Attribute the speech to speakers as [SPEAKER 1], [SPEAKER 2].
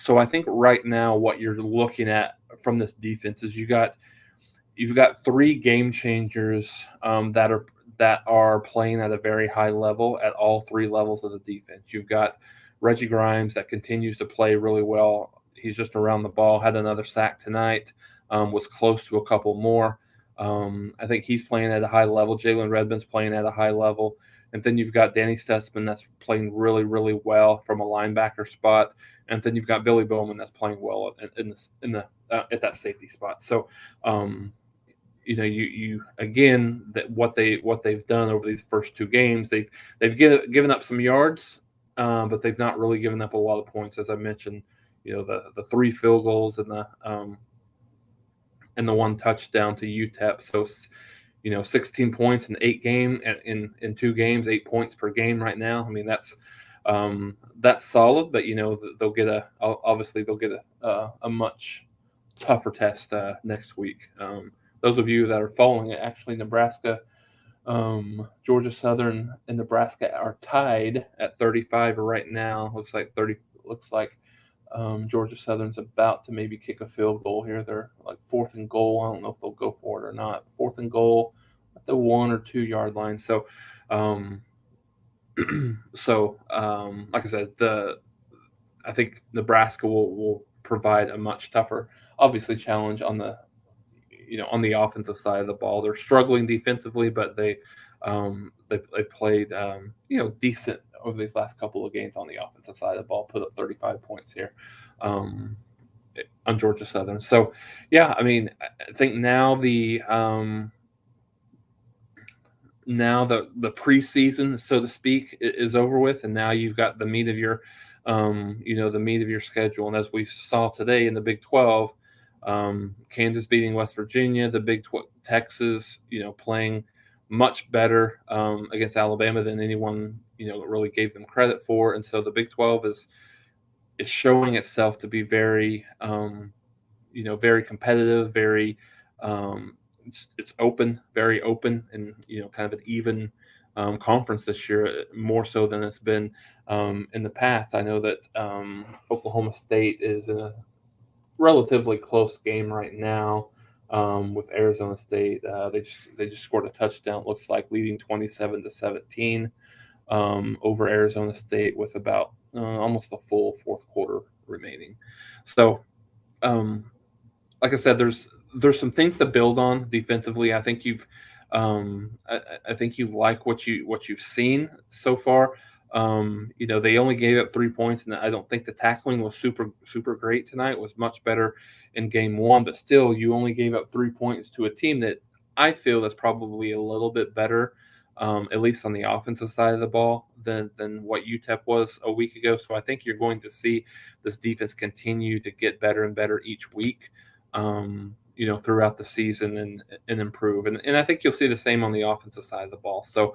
[SPEAKER 1] So I think right now what you're looking at from this defense is you've got three game changers that are playing at a very high level at all three levels of the defense. You've got Reggie Grimes that continues to play really well. He's just around the ball, had another sack tonight, was close to a couple more. I think he's playing at a high level. Jalen Redmond's playing at a high level. And then you've got Danny Stutzman that's playing really, really well from a linebacker spot. And then you've got Billy Bowman that's playing well in the at that safety spot. So you again that what they've done over these first two games, they've given up some yards, but they've not really given up a lot of points. As I mentioned, the three field goals and the one touchdown to UTEP. So 16 points in in two games, 8 points per game right now. I mean that's solid, but they'll get obviously they'll get a much tougher test next week. Those of you that are following it, actually, Nebraska, Georgia Southern, and Nebraska are tied at 35 right now. Looks like Georgia Southern's about to maybe kick a field goal here. They're like 4th and goal. I don't know if they'll go for it or not. 4th and goal at the 1 or 2 yard line. So, like I said, I think Nebraska will provide a much tougher, obviously, challenge on the offensive side of the ball. They're struggling defensively, but they've played decent over these last couple of games on the offensive side of the ball. Put up 35 points here on Georgia Southern. So yeah, I mean, I think now the preseason, so to speak, is over with, and now you've got the meat of your schedule. And as we saw today in the Big 12. Kansas beating West Virginia, the Texas, playing much better against Alabama than anyone, really gave them credit for. And so the Big 12 is showing itself to be very, very competitive, very, it's open, very open, and, kind of an even conference this year, more so than it's been in the past. I know that Oklahoma State is in a relatively close game right now with Arizona State. They just scored a touchdown. Looks like leading 27-17 over Arizona State with about almost a full fourth quarter remaining. So, like I said, there's some things to build on defensively. I think I think you like what you've seen so far. They only gave up 3 points, and I don't think the tackling was super great tonight. It was much better in game one, but still, you only gave up 3 points to a team that I feel is probably a little bit better, at least on the offensive side of the ball, than what UTEP was a week ago. So I think you're going to see this defense continue to get better and better each week, throughout the season and improve. And I think you'll see the same on the offensive side of the ball. So